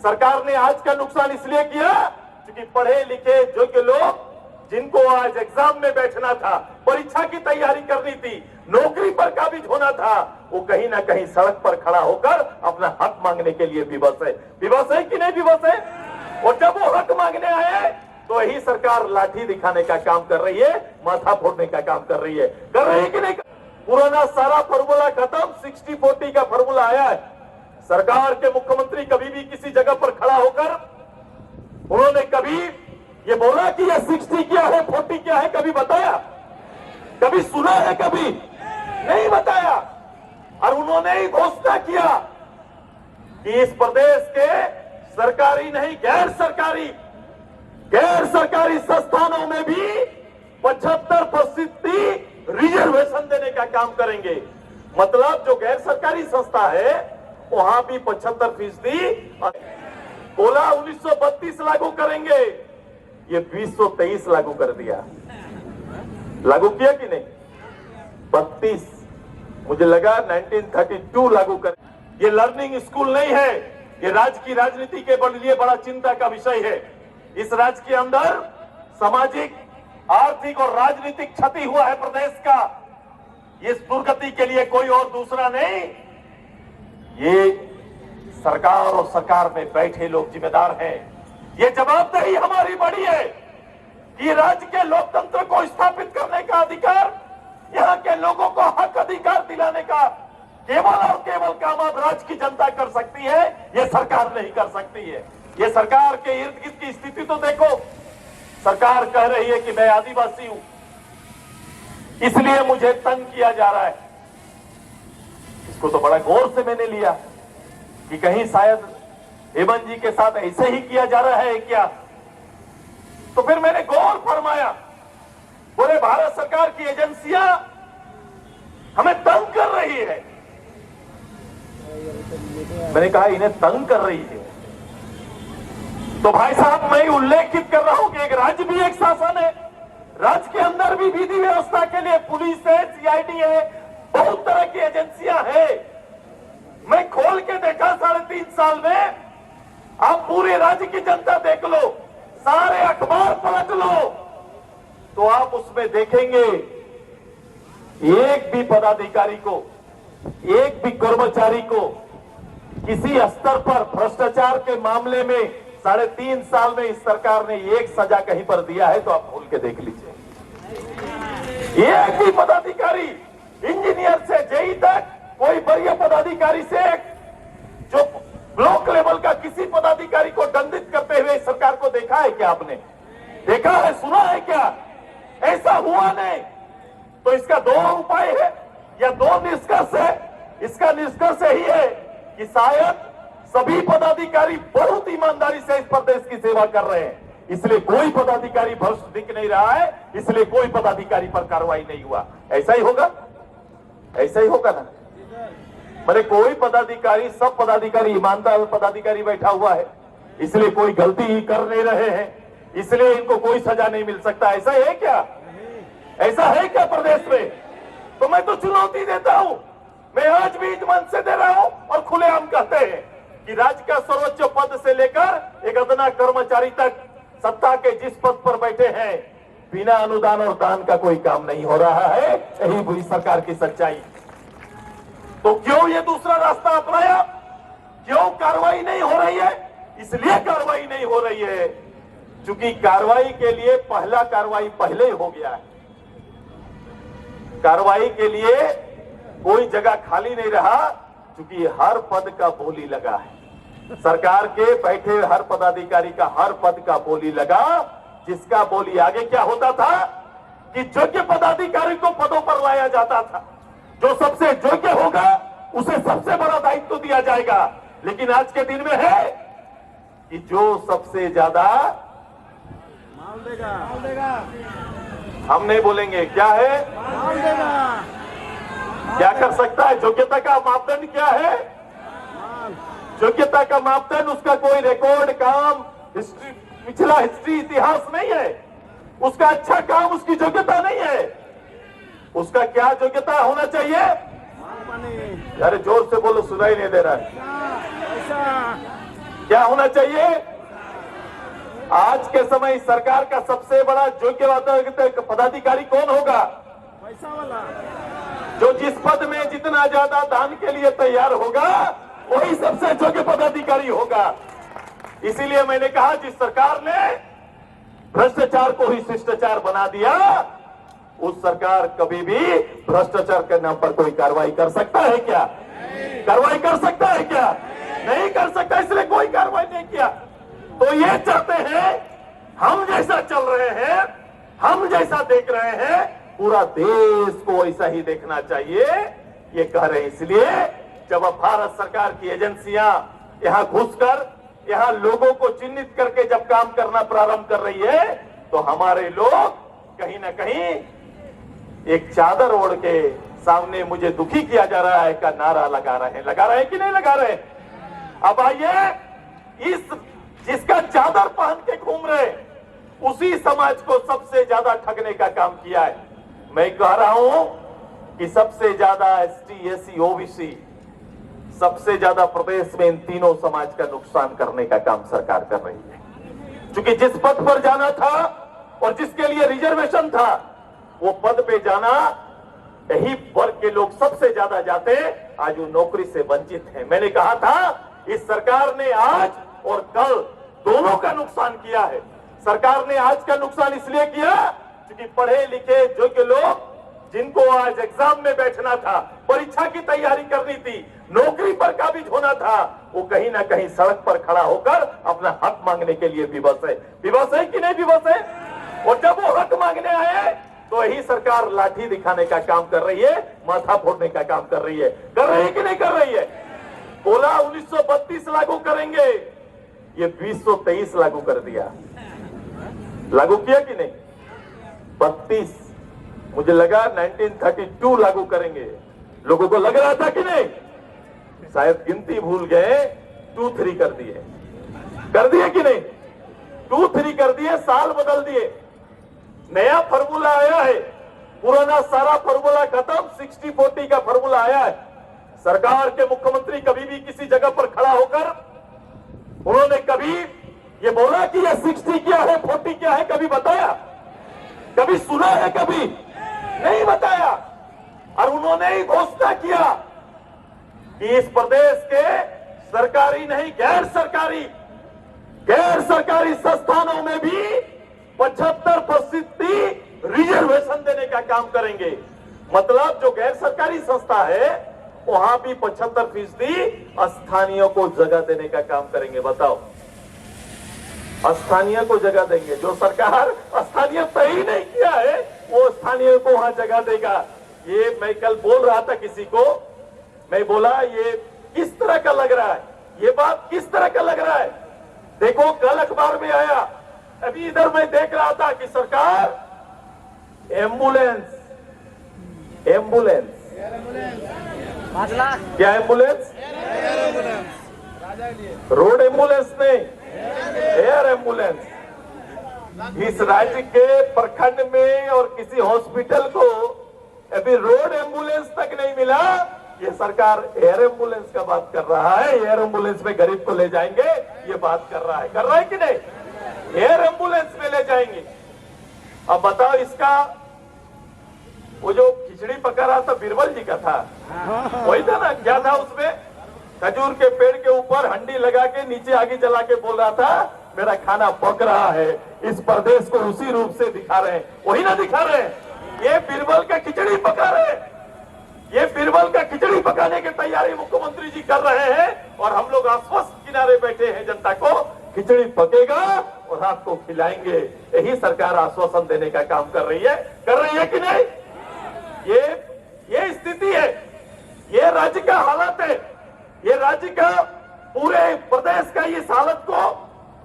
सरकार ने आज का नुकसान इसलिए किया क्योंकि पढ़े लिखे योग्य लोग जिनको आज एग्जाम में बैठना था, परीक्षा की तैयारी करनी थी, नौकरी पर काबिज होना था, वो कहीं ना कहीं सड़क पर खड़ा होकर अपना हक मांगने के लिए विवश है। विवश है कि नहीं विवश है? और जब वो हक मांगने आए तो यही सरकार लाठी दिखाने का काम कर रही है, माथा फोड़ने का काम कर रही है। कर रही है कि नहीं? पुराना सारा फॉर्मूला खत्म, 60-40 का फॉर्मूला आया है। सरकार के मुख्यमंत्री कभी भी किसी जगह पर खड़ा होकर उन्होंने कभी ये बोला कि ये 60 क्या है, 40 क्या है, कभी बताया? कभी सुना है? कभी नहीं बताया। और उन्होंने ही घोषणा किया कि इस प्रदेश के सरकारी नहीं गैर सरकारी संस्थानों में भी 75% रिजर्वेशन देने का काम करेंगे। मतलब जो गैर सरकारी संस्था है वहां भी 75%। बोला 1932 लागू करेंगे, ये 2023 लागू कर दिया। लागू किया कि नहीं? 32, मुझे लगा 1932 लागू कर। ये लर्निंग स्कूल नहीं है, ये राज्य की राजनीति के लिए बड़ा चिंता का विषय है। इस राज्य के अंदर सामाजिक, आर्थिक और राजनीतिक क्षति हुआ है प्रदेश का। इस दुर्गति के लिए कोई और दूसरा नहीं, ये सरकार और सरकार में बैठे लोग जिम्मेदार हैं। ये जवाबदेही हमारी बड़ी है कि राज्य के लोकतंत्र को स्थापित करने का अधिकार, यहाँ के लोगों को हक अधिकार दिलाने का केवल और केवल काम अब राज्य की जनता कर सकती है, ये सरकार नहीं कर सकती है। ये सरकार के इर्द गिर्द की स्थिति तो देखो। सरकार कह रही है कि मैं आदिवासी हूं, इसलिए मुझे तंग किया जा रहा है। इसको तो बड़ा गौर से मैंने लिया कि कहीं शायद हेमंत जी के साथ ऐसे ही किया जा रहा है क्या? तो फिर मैंने गौर फरमाया, बोले भारत सरकार की एजेंसियां हमें तंग कर रही है। मैंने कहा इन्हें तंग कर रही है तो भाई साहब मैं उल्लेखित कर रहा हूं कि एक राज्य भी एक शासन है, राज्य के अंदर भी विधि व्यवस्था के लिए पुलिस है, सीआईडी है, बहुत तरह की एजेंसियां हैं। मैं खोल के देखा 3.5 साल में, आप पूरे राज्य की जनता देख लो, सारे अखबार पलट लो तो आप उसमें देखेंगे एक भी पदाधिकारी को, एक भी कर्मचारी को किसी स्तर पर भ्रष्टाचार के मामले में 3.5 साल में इस सरकार ने एक सजा कहीं पर दिया है तो आप खोल के देख लीजिए। एक भी पदाधिकारी, इंजीनियर से जेई तक, कोई वरीय पदाधिकारी से जो ब्लॉक लेवल का किसी पदाधिकारी को दंडित करते हुए सरकार को देखा है क्या? आपने देखा है, सुना है क्या? ऐसा हुआ नहीं। तो इसका 2 उपाय है या 2 निष्कर्ष है। इसका निष्कर्ष यही है कि शायद सभी पदाधिकारी बहुत ईमानदारी से इस प्रदेश की सेवा कर रहे हैं, इसलिए कोई पदाधिकारी भ्रष्ट दिख नहीं रहा है, इसलिए कोई पदाधिकारी पर कार्रवाई नहीं हुआ। ऐसा ही होगा, ऐसा ही होगा ना? मैंने कोई पदाधिकारी, सब पदाधिकारी ईमानदार पदाधिकारी बैठा हुआ है, इसलिए कोई गलती ही कर नहीं रहे हैं, इसलिए इनको कोई सजा नहीं मिल सकता। ऐसा है क्या? ऐसा है क्या प्रदेश में? तो मैं तो चुनौती देता हूं, मैं आज भी इस मंच से दे रहा हूं और खुलेआम कहते हैं कि राज्य का सर्वोच्च पद से लेकर एक अदना कर्मचारी तक सत्ता के जिस पद पर बैठे हैं, बिना अनुदान और दान का कोई काम नहीं हो रहा है। यही बुरी सरकार की सच्चाई। तो क्यों ये दूसरा रास्ता अपनाया? क्यों कार्रवाई नहीं हो रही है? इसलिए कार्रवाई नहीं हो रही है क्योंकि कार्रवाई के लिए पहला कार्रवाई पहले ही हो गया है। कार्रवाई के लिए कोई जगह खाली नहीं रहा क्योंकि हर पद का बोली लगा है। सरकार के बैठे हर पदाधिकारी का हर पद का बोली लगा, जिसका बोली आगे क्या होता था कि योग्य पदाधिकारी को पदों पर लाया जाता था। जो सबसे योग्य होगा उसे सबसे बड़ा दायित्व दिया जाएगा। लेकिन आज के दिन में है कि जो सबसे ज्यादा माल देगा, हम नहीं बोलेंगे, क्या है, माल देगा, क्या कर सकता है, योग्यता का मापदंड क्या है? योग्यता का मापदंड उसका कोई रिकॉर्ड, काम, हिस्ट्री, पिछला हिस्ट्री, इतिहास नहीं है। उसका अच्छा काम उसकी योग्यता नहीं है। उसका क्या योग्यता होना चाहिए? अरे जोर से बोलो, सुनाई नहीं दे रहा है। क्या होना चाहिए? आज के समय सरकार का सबसे बड़ा योग्य पदाधिकारी कौन होगा? पैसा वाला। जो जिस पद में जितना ज्यादा दान के लिए तैयार होगा वही सबसे योग्य पदाधिकारी होगा। इसीलिए मैंने कहा जिस सरकार ने भ्रष्टाचार को ही शिष्टाचार बना दिया, उस सरकार कभी भी भ्रष्टाचार के नाम पर कोई कार्रवाई कर सकता है क्या? कार्रवाई कर सकता है क्या? नहीं कर सकता, इसलिए कोई कार्रवाई नहीं किया। तो ये चाहते हैं हम जैसा चल रहे हैं, हम जैसा देख रहे हैं, पूरा देश को ऐसा ही देखना चाहिए। ये कह रहे हैं इसलिए जब अब भारत सरकार की एजेंसियां यहां घुसकर यहां लोगों को चिन्हित करके जब काम करना प्रारंभ कर रही है, तो हमारे लोग कहीं ना कहीं एक चादर ओढ़ के सामने मुझे दुखी किया जा रहा है का नारा लगा रहे हैं कि नहीं लगा रहे? अब आइए, इस जिसका चादर पहन के घूम रहे उसी समाज को सबसे ज्यादा ठगने का काम किया है। मैं कह रहा हूं कि सबसे ज्यादा एसटी, एससी, ओबीसी, सबसे ज्यादा प्रदेश में इन तीनों समाज का नुकसान करने का काम सरकार कर रही है। क्योंकि जिस पद पर जाना था और जिसके लिए रिजर्वेशन था, वो पद पे जाना यही वर्ग के लोग सबसे ज्यादा जाते, आज वो नौकरी से वंचित हैं। मैंने कहा था इस सरकार ने आज और कल दोनों का नुकसान किया है। सरकार ने आज का नुकसान इसलिए किया क्योंकि पढ़े लिखे योग्य लोग जिनको आज एग्जाम में बैठना था, परीक्षा की तैयारी करनी थी, नौकरी पर काबिज होना था, वो कहीं ना कहीं सड़क पर खड़ा होकर अपना हक मांगने के लिए विवश है। विवश है कि नहीं विवश है? और जब वो हक मांगने आए तो यही सरकार लाठी दिखाने का काम कर रही है, माथा फोड़ने का काम कर रही है। कर रही है कि नहीं कर रही है? बोला 1932 लागू करेंगे, ये 2023 लागू कर दिया। लागू किया कि नहीं? 32, मुझे लगा 1932 लागू करेंगे। लोगों को लग रहा था कि नहीं? शायद गिनती भूल गए, 2-3 कर दिए। कर दिए कि नहीं? 2-3 कर दिए, साल बदल दिए, नया फॉर्मूला आया है। पुराना सारा फॉर्मूला खत्म, 60-40 का फॉर्मूला आया है। सरकार के मुख्यमंत्री कभी भी किसी जगह पर खड़ा होकर उन्होंने कभी ये बोला कि ये 60 क्या है, 40 क्या है, कभी बताया? कभी सुना है? कभी नहीं बताया। और उन्होंने ही घोषणा किया कि इस प्रदेश के सरकारी नहीं गैर सरकारी संस्थानों में भी 75% रिजर्वेशन देने का काम करेंगे। मतलब जो गैर सरकारी संस्था है वहां भी 75% स्थानीय को जगह देने का काम करेंगे। बताओ, स्थानीय को जगह देंगे। जो सरकार स्थानीय तय नहीं किया है वो स्थानीय को वहां जगह देगा। ये मैं कल बोल रहा था किसी को, मैं बोला ये किस तरह का लग रहा है, ये बात किस तरह का लग रहा है? देखो कल अखबार में आया, अभी इधर मैं देख रहा था कि सरकार एम्बुलेंस 5 लाख क्या एम्बुलेंस? रोड एम्बुलेंस नहीं, एयर एम्बुलेंस। इस राज्य के प्रखंड में और किसी हॉस्पिटल को अभी रोड एम्बुलेंस तक नहीं मिला, ये सरकार एयर एम्बुलेंस का बात कर रहा है। एयर एम्बुलेंस में गरीब को ले जाएंगे, ये बात कर रहा है कि नहीं? एयर एम्बुलेंस में ले जाएंगे। अब बताओ, इसका वो जो खिचड़ी पका रहा था बीरबल जी का था, वही था ना? क्या था उसमें? खजूर के पेड़ के ऊपर हंडी लगा के नीचे आगे जला के बोल रहा था मेरा खाना पक रहा है। इस प्रदेश को उसी रूप से दिखा रहे हैं, वही ना दिखा रहे हैं? ये बीरबल का खिचड़ी पका रहे हैं। ये बीरबल का खिचड़ी पकाने की तैयारी मुख्यमंत्री जी कर रहे हैं और हम लोग आश्वस्त किनारे बैठे हैं। जनता को खिचड़ी पकेगा और आपको खिलाएंगे, यही सरकार आश्वासन देने का काम कर रही है कि नहीं? ये स्थिति है, ये राज्य का हालत है, ये राज्य का पूरे प्रदेश का इस हालत को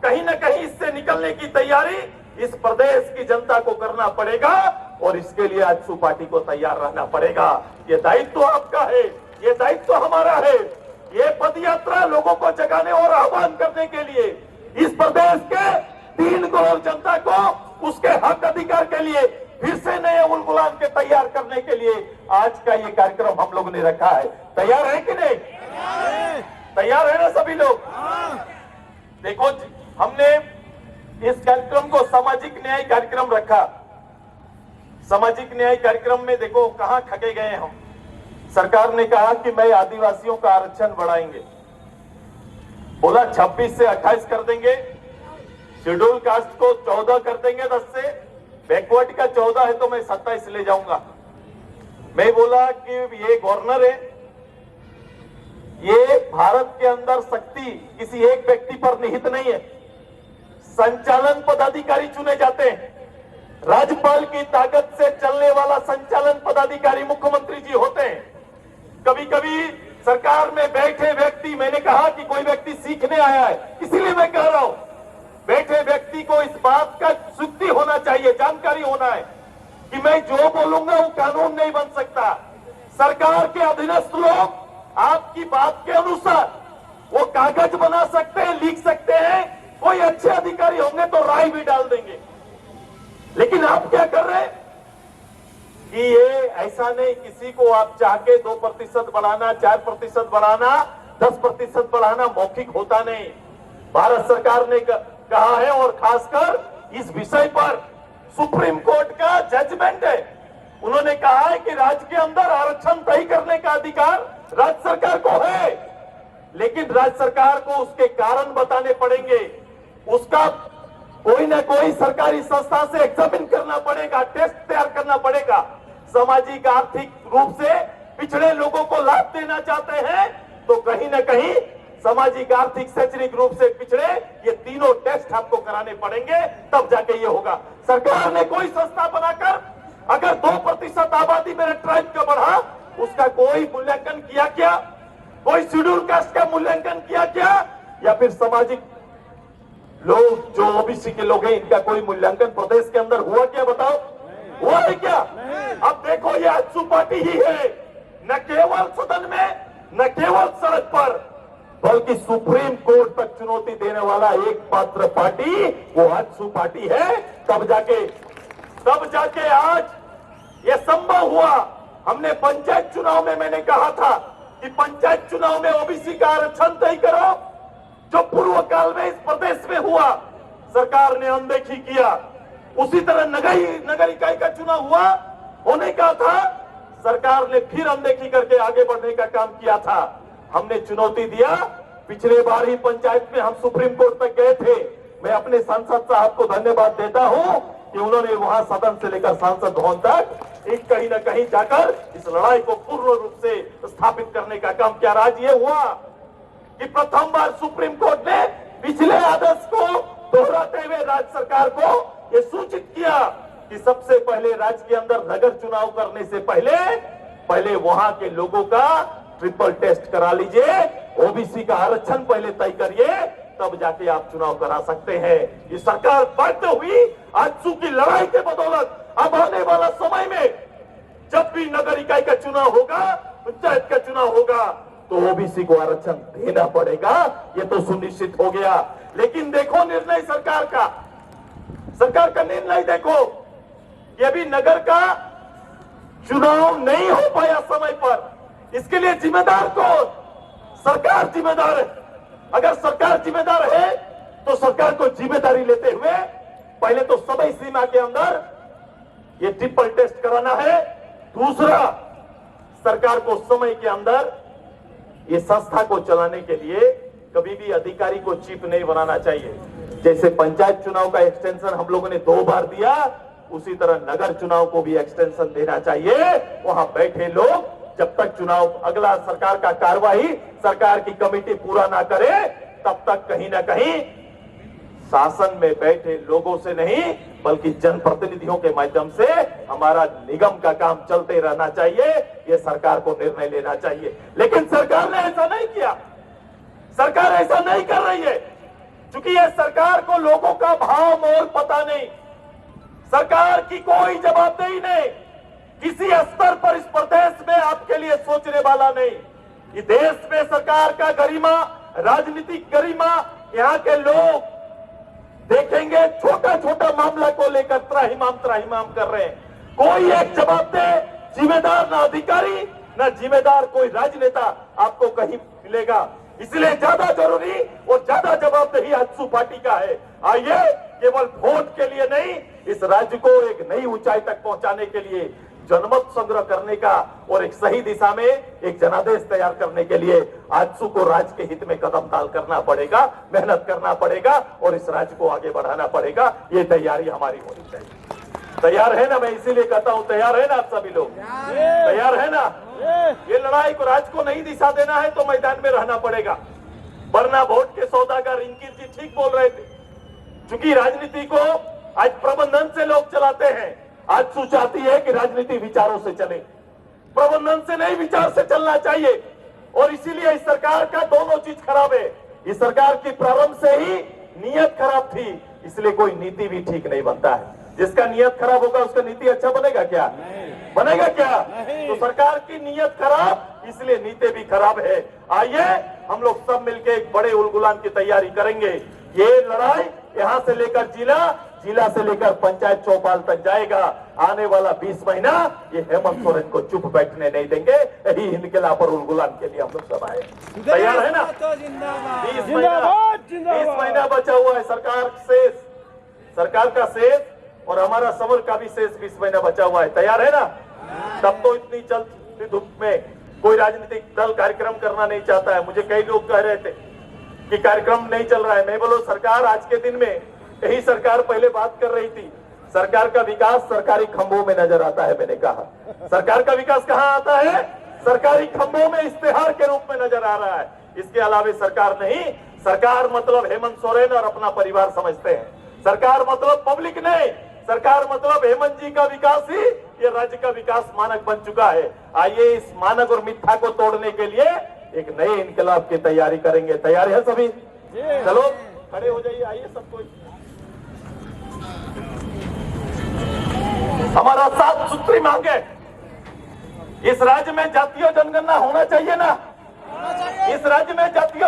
कहीं ना कहीं इससे निकलने की तैयारी इस प्रदेश की जनता को करना पड़ेगा और इसके लिए आजसू पार्टी को तैयार रहना पड़ेगा। ये दायित्व आपका है, ये दायित्व हमारा है। ये पद यात्रा लोगों को जगाने और आह्वान करने के लिए, इस प्रदेश के 3 करोड़ जनता को उसके हक अधिकार के लिए फिर से नए उल गुलाम के तैयार करने के लिए आज का ये कार्यक्रम हम लोगों ने रखा है। तैयार है कि नहीं? तैयार है ना सभी लोग? देखो हमने इस कार्यक्रम को सामाजिक न्याय कार्यक्रम रखा। सामाजिक न्याय कार्यक्रम में देखो कहां ठगे गए हम। सरकार ने कहा कि मैं आदिवासियों का आरक्षण बढ़ाएंगे, बोला 26 से 28 कर देंगे, शेड्यूल कास्ट को 14 कर देंगे 10 से, बैकवर्ड का 14 है तो मैं 27 ले जाऊंगा। मैं बोला कि ये गवर्नर है, ये भारत के अंदर शक्ति किसी एक व्यक्ति पर निहित नहीं है। संचालन पदाधिकारी चुने जाते हैं, राज्यपाल की ताकत से चलने वाला संचालन पदाधिकारी मुख्यमंत्री जी होते हैं। कभी कभी सरकार में बैठे व्यक्ति, मैंने कहा कि कोई व्यक्ति सीखने आया है, इसीलिए मैं कह रहा हूं बैठे व्यक्ति को इस बात का शुद्धि होना चाहिए, जानकारी होना है कि मैं जो बोलूंगा वो कानून नहीं बन सकता। सरकार के अधीनस्थ लोग आपकी बात के अनुसार वो कागज बना सकते हैं, लिख सकते हैं, कोई अच्छे अधिकारी होंगे तो राय भी डाल देंगे। लेकिन आप क्या कर रहे हैं कि ये ऐसा नहीं, किसी को आप चाह के 2% बढ़ाना, 4% बढ़ाना, 10% बढ़ाना मौखिक होता नहीं। भारत सरकार ने कहा है और खासकर इस विषय पर सुप्रीम कोर्ट का जजमेंट है। उन्होंने कहा है कि राज्य के अंदर आरक्षण तय करने का अधिकार राज्य सरकार को है, लेकिन राज्य सरकार को उसके कारण बताने पड़ेंगे, उसका कोई ना कोई सरकारी संस्था से एग्जामिन करना पड़ेगा, टेस्ट तैयार करना पड़ेगा। सामाजिक आर्थिक रूप से पिछड़े लोगों को लाभ देना चाहते हैं तो कहीं ना कहीं सामाजिक आर्थिक शैक्षणिक रूप से पिछड़े ये तीनों टेस्ट आपको कराने पड़ेंगे, तब जाके ये होगा। सरकार ने कोई संस्था बनाकर अगर 2% आबादी मेरे ट्राइब का बढ़ा, उसका कोई मूल्यांकन किया क्या? कोई शेड्यूल कास्ट का मूल्यांकन किया क्या? या फिर सामाजिक लोग जो ओबीसी के लोग हैं इनका कोई मूल्यांकन प्रदेश के अंदर हुआ क्या? बताओ, हुआ है क्या? अब देखो ये आजसू पार्टी ही है, न केवल सदन में, न केवल सड़क पर, बल्कि सुप्रीम कोर्ट तक चुनौती देने वाला एकमात्र पार्टी वो आजसू पार्टी है। तब जाके आज ये संभव हुआ। हमने पंचायत चुनाव में मैंने कहा था कि पंचायत चुनाव में ओबीसी का आरक्षण तय करो, जो पूर्व काल में इस प्रदेश में हुआ, सरकार ने अनदेखी किया। उसी तरह नगर इकाई का चुनाव हुआ, होने का था, सरकार ने फिर अनदेखी करके आगे बढ़ने का काम किया था। हमने चुनौती दिया, पिछले बार ही पंचायत में हम सुप्रीम कोर्ट तक गए थे। मैं अपने सांसद साहब को धन्यवाद देता हूं कि उन्होंने वहां सदन से लेकर सांसद भवन तक एक कहीं न कहीं जाकर इस लड़ाई को पूर्ण रूप से स्थापित करने का काम किया। आज ये हुआ कि प्रथम बार सुप्रीम कोर्ट ने पिछले आदेश को दोहराते हुए राज्य सरकार को ये सूचित किया कि सबसे पहले राज्य के अंदर नगर चुनाव करने से पहले वहां के लोगों का ट्रिपल टेस्ट करा लीजिए, ओबीसी का आरक्षण पहले तय करिए, तब जाके आप चुनाव करा सकते हैं। ये सरकार बाध्य हुई आजसू की लड़ाई के बदौलत। अब आने वाला समय में जब भी नगर इकाई का चुनाव होगा, पंचायत का चुनाव होगा, तो ओबीसी को आरक्षण देना पड़ेगा, ये तो सुनिश्चित हो गया। लेकिन देखो निर्णय सरकार का निर्णय देखो कि अभी नगर का चुनाव नहीं हो पाया समय पर। इसके लिए जिम्मेदार कौन? सरकार जिम्मेदार है। अगर सरकार जिम्मेदार है तो सरकार को जिम्मेदारी लेते हुए पहले तो समय सीमा के अंदर ये ट्रिपल टेस्ट कराना है। दूसरा, सरकार को समय के अंदर ये संस्था को चलाने के लिए कभी भी अधिकारी को चीफ नहीं बनाना चाहिए। जैसे पंचायत चुनाव का एक्सटेंशन हम लोगों ने 2 बार दिया, उसी तरह नगर चुनाव को भी एक्सटेंशन देना चाहिए। वहां बैठे लोग जब तक चुनाव अगला सरकार का कार्यवाही सरकार की कमेटी पूरा ना करे, तब तक कहीं ना कहीं शासन में बैठे लोगों से नहीं बल्कि जनप्रतिनिधियों के माध्यम से हमारा निगम का काम चलते रहना चाहिए। ये सरकार को निर्णय लेना चाहिए। लेकिन सरकार ने ऐसा नहीं किया। सरकार ऐसा नहीं कर रही है क्योंकि ये सरकार को लोगों का भाव मोल पता नहीं। सरकार की कोई जवाबदेही नहीं, किसी स्तर पर इस प्रदेश में आपके लिए सोचने वाला नहीं। ये देश में सरकार का गरिमा, राजनीतिक गरिमा, यहाँ के लोग देखेंगे छोटा छोटा मामला को लेकर त्राहिमाम कर रहे हैं। कोई एक जवाबदेह जिम्मेदार ना अधिकारी ना जिम्मेदार कोई राजनेता आपको कहीं मिलेगा। इसलिए ज्यादा जरूरी और ज्यादा जवाबदेही आजसू पार्टी का है। आइए, केवल वोट के लिए नहीं, इस राज्य को एक नई ऊंचाई तक पहुंचाने के लिए जनमत संग्रह करने का और एक सही दिशा में एक जनादेश तैयार करने के लिए आजसू को राज्य के हित में कदम ताल करना पड़ेगा, मेहनत करना पड़ेगा और इस राज्य को आगे बढ़ाना पड़ेगा। ये तैयारी हमारी होनी चाहिए। तैयार है ना? मैं इसीलिए कहता हूं, तैयार है ना आप सभी लोग? तैयार है ना? ये लड़ाई को, राज्य को नई दिशा देना है तो मैदान में रहना पड़ेगा, वरना वोट के सौदागर इंकिर जी ठीक बोल रहे थे। चूंकि राजनीति को आज प्रबंधन से लोग चलाते हैं, आजसू चाहती है कि राजनीति विचारों से चले, प्रबंधन से नहीं, विचार से चलना चाहिए। और इसीलिए इस सरकार का दोनों चीज खराब है। इस सरकार की प्रारंभ से ही नीयत खराब थी, इसलिए कोई नीति भी ठीक नहीं बनता है। जिसका नियत खराब होगा उसका नीति अच्छा बनेगा क्या? बनेगा क्या? तो सरकार की नियत खराब, इसलिए नीति भी खराब है। आइए हम लोग सब मिलकर एक बड़े उलगुलान की तैयारी करेंगे। ये लड़ाई यहां से लेकर जिला, जिला से लेकर पंचायत चौपाल तक जाएगा। आने वाला 20 महीना ये हेमंत सोरेन को चुप बैठने नहीं देंगे। यही इनकलाब और उलगुलान के लिए हम लोग सब आए। तैयार है ना? 20 महीना बचा हुआ है सरकार का शेष और हमारा समर का भी शेष 20 महीना बचा हुआ है। तैयार है ना? तब तो इतनी चलती धूप में कोई राजनीतिक दल कार्यक्रम करना नहीं चाहता है। मुझे कई लोग कह रहे थे कि कार्यक्रम नहीं चल रहा है। मैं बोलो, सरकार आज के दिन में, यही सरकार पहले बात कर रही थी, सरकार का विकास सरकारी खंभों में नजर आता है। मैंने कहा सरकार का विकास कहाँ आता है? सरकारी खंभों में, इश्तेहार के रूप में नजर आ रहा है। इसके अलावा सरकार नहीं। सरकार मतलब हेमंत सोरेन और अपना परिवार समझते हैं। सरकार मतलब पब्लिक नहीं, सरकार मतलब हेमंत जी का विकास ही ये राज्य का विकास मानक बन चुका है। आइए इस मानक और मिथ्या को तोड़ने के लिए एक नए इनकलाब की तैयारी करेंगे। तैयार है सभी? चलो खड़े हो जाइए, आइए सब कोई। हमारा 7 सूत्री मांग है। इस राज्य में जातीय जनगणना होना चाहिए ना? इस राज्य में जातीय